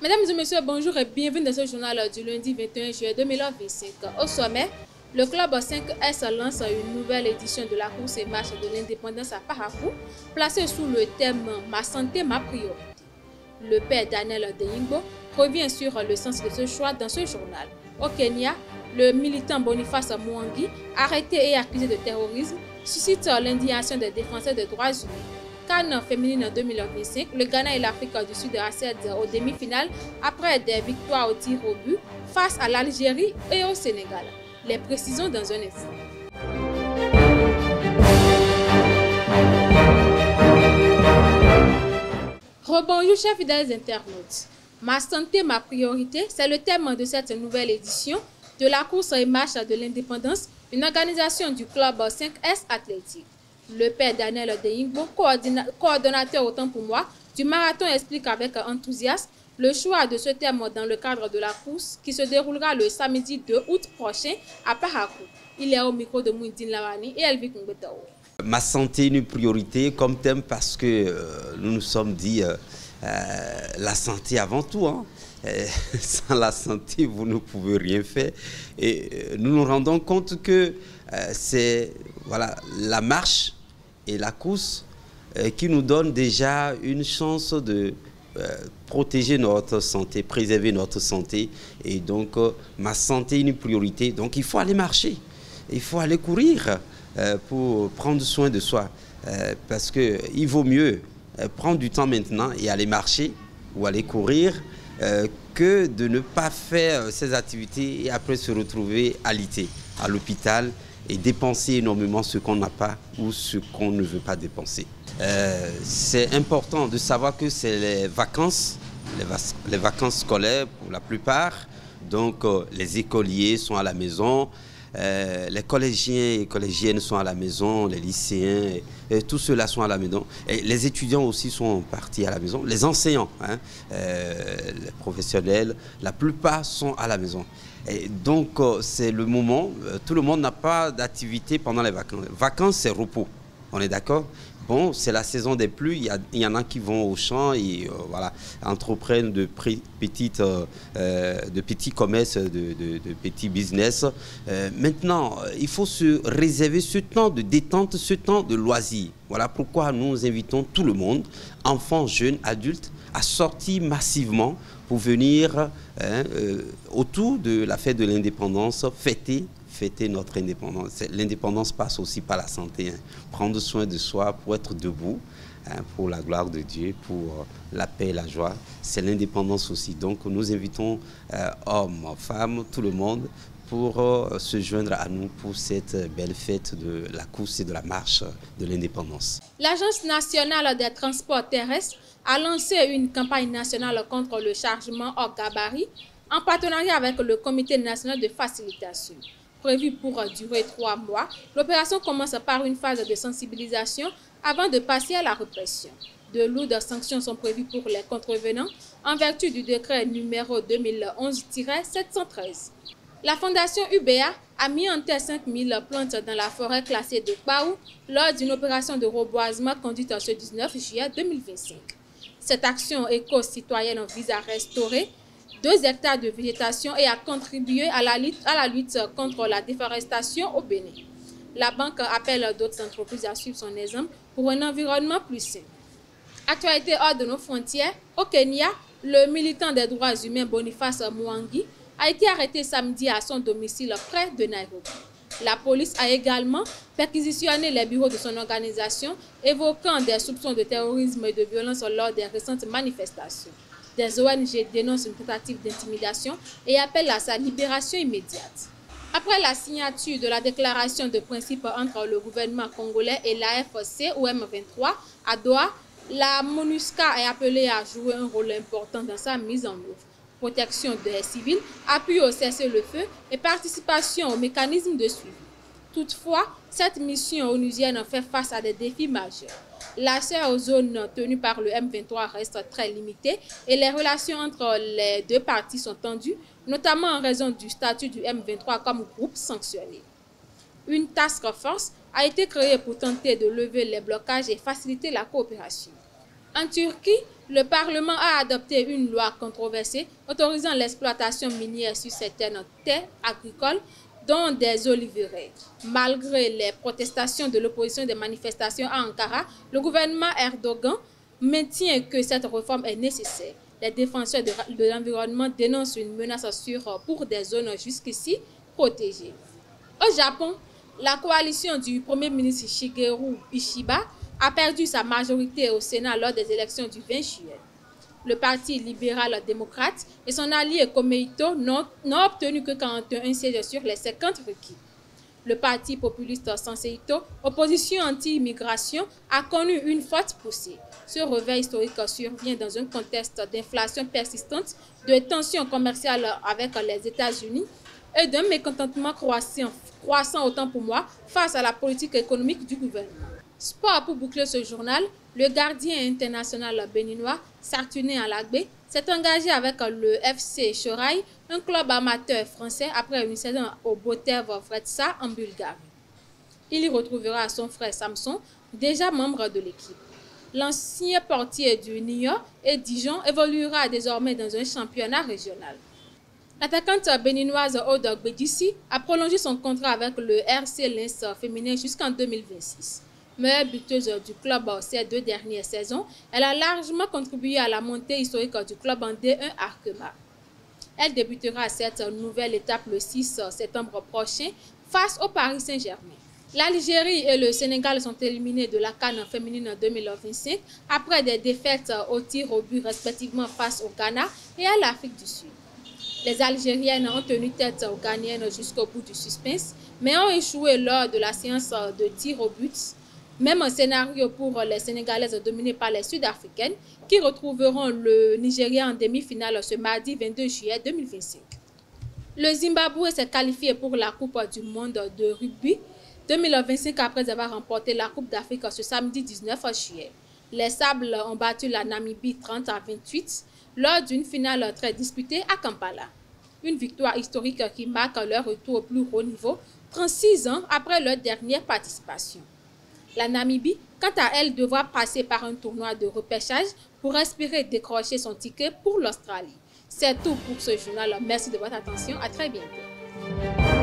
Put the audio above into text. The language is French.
Mesdames et messieurs, bonjour et bienvenue dans ce journal du lundi 21 juillet 2025. Au sommet, le club 5S lance une nouvelle édition de la course et marche de l'indépendance à Parakou, placée sous le thème « Ma santé, ma priorité ». Le père Daniel Deyingbo revient sur le sens de ce choix dans ce journal. Au Kenya, le militant Boniface Mwangi, arrêté et accusé de terrorisme, suscite l'indignation des défenseurs des droits humains. CAN féminine 2025, le Ghana et l'Afrique du Sud accèdent aux demi-finales après des victoires au tir au but face à l'Algérie et au Sénégal. Les précisions dans un instant. Rebonjour chers fidèles internautes. Ma santé, ma priorité, c'est le thème de cette nouvelle édition de la course et marche de l'indépendance, une organisation du club 5S Athlétique. Le père Daniel Deyingbo, coordonnateur autant pour moi du marathon, explique avec enthousiasme le choix de ce thème dans le cadre de la course qui se déroulera le samedi 2 août prochain à Parakou. Il est au micro de Mouindine Lawani et Elvie Kungbetao. Ma santé est une priorité comme thème parce que nous nous sommes dit la santé avant tout. Hein. Sans la santé, vous ne pouvez rien faire. Et nous nous rendons compte que c'est la marche et la course qui nous donnent déjà une chance de protéger notre santé, préserver notre santé. Et donc, ma santé est une priorité. Donc, il faut aller marcher, il faut aller courir pour prendre soin de soi. Parce qu'il vaut mieux prendre du temps maintenant et aller marcher ou aller courir que de ne pas faire ces activités et après se retrouver alité à l'hôpital et dépenser énormément ce qu'on n'a pas ou ce qu'on ne veut pas dépenser. C'est important de savoir que c'est les vacances scolaires pour la plupart. Donc les écoliers sont à la maison, les collégiens et collégiennes sont à la maison, les lycéens, et tous ceux-là sont à la maison. Et les étudiants aussi sont partis à la maison. Les enseignants, les professionnels, la plupart sont à la maison. Et donc, c'est le moment, tout le monde n'a pas d'activité pendant les vacances. Vacances, c'est repos, on est d'accord? Bon, c'est la saison des pluies, il y en a qui vont au champ et entreprennent de petits commerces, de petits business. Maintenant, il faut se réserver ce temps de détente, ce temps de loisir. Voilà pourquoi nous invitons tout le monde, enfants, jeunes, adultes, à sortir massivement pour venir autour de la fête de l'indépendance, fêter notre indépendance. L'indépendance passe aussi par la santé. Prendre soin de soi pour être debout, pour la gloire de Dieu, pour la paix et la joie. C'est l'indépendance aussi. Donc nous invitons hommes, femmes, tout le monde pour se joindre à nous pour cette belle fête de la course et de la marche de l'indépendance. L'Agence nationale des transports terrestres a lancé une campagne nationale contre le chargement hors gabarit en partenariat avec le Comité national de facilitation. Prévu pour durer 3 mois, l'opération commence par une phase de sensibilisation avant de passer à la répression. De lourdes sanctions sont prévues pour les contrevenants en vertu du décret numéro 2011-713. La Fondation UBA a mis en terre 5000 plantes dans la forêt classée de Paou lors d'une opération de reboisement conduite ce 19 juillet 2025. Cette action éco-citoyenne vise à restaurer 2 hectares de végétation et à contribuer à la lutte contre la déforestation au Bénin. La banque appelle d'autres entreprises à suivre son exemple pour un environnement plus sain. Actualité hors de nos frontières, au Kenya, le militant des droits humains Boniface Mwangi a été arrêté samedi à son domicile près de Nairobi. La police a également perquisitionné les bureaux de son organisation, évoquant des soupçons de terrorisme et de violence lors des récentes manifestations. Des ONG dénoncent une tentative d'intimidation et appellent à sa libération immédiate. Après la signature de la déclaration de principe entre le gouvernement congolais et l'AFC ou M23 à Doha, la MONUSCA est appelée à jouer un rôle important dans sa mise en œuvre. Protection des civils, appui au cessez-le-feu et participation au mécanisme de suivi. Toutefois, cette mission onusienne fait face à des défis majeurs. L'accès aux zones tenues par le M23 reste très limité et les relations entre les deux parties sont tendues, notamment en raison du statut du M23 comme groupe sanctionné. Une task force a été créée pour tenter de lever les blocages et faciliter la coopération. En Turquie, le Parlement a adopté une loi controversée autorisant l'exploitation minière sur certaines terres agricoles, dont des oliveraies. Malgré les protestations de l'opposition des manifestations à Ankara, le gouvernement Erdogan maintient que cette réforme est nécessaire. Les défenseurs de l'environnement dénoncent une menace sûre pour des zones jusqu'ici protégées. Au Japon, la coalition du Premier ministre Shigeru Ishiba a perdu sa majorité au Sénat lors des élections du 20 juillet. Le Parti libéral-démocrate et son allié Komeito n'ont obtenu que 41 sièges sur les 50 requis. Le Parti populiste Sansei-to, opposition anti-immigration, a connu une forte poussée. Ce réveil historique survient dans un contexte d'inflation persistante, de tensions commerciales avec les États-Unis et d'un mécontentement croissant autant pour moi face à la politique économique du gouvernement. Sport pour boucler ce journal, le gardien international béninois Sartuné Alagbe s'est engagé avec le FC Chorail, un club amateur français, après une saison au Botev Vretsa en Bulgarie. Il y retrouvera son frère Samson, déjà membre de l'équipe. L'ancien portier du Niort et Dijon évoluera désormais dans un championnat régional. L'attaquante béninoise Aude Bédissi a prolongé son contrat avec le RC Lens féminin jusqu'en 2026. Meilleure buteuse du club ces 2 dernières saisons, elle a largement contribué à la montée historique du club en D1 Arkema. Elle débutera cette nouvelle étape le 6 septembre prochain face au Paris Saint-Germain. L'Algérie et le Sénégal sont éliminés de la CAN féminine 2025 après des défaites au tir au but respectivement face au Ghana et à l'Afrique du Sud. Les Algériennes ont tenu tête aux Ghanéennes jusqu'au bout du suspense, mais ont échoué lors de la séance de tir au but. Même scénario pour les Sénégalaises dominées par les Sud-Africaines qui retrouveront le Nigeria en demi-finale ce mardi 22 juillet 2025. Le Zimbabwe s'est qualifié pour la Coupe du monde de rugby 2025 après avoir remporté la Coupe d'Afrique ce samedi 19 juillet. Les Sables ont battu la Namibie 30-28 lors d'une finale très disputée à Kampala. Une victoire historique qui marque leur retour au plus haut niveau 36 ans après leur dernière participation. La Namibie, quant à elle, devra passer par un tournoi de repêchage pour espérer décrocher son ticket pour l'Australie. C'est tout pour ce journal. Merci de votre attention. À très bientôt.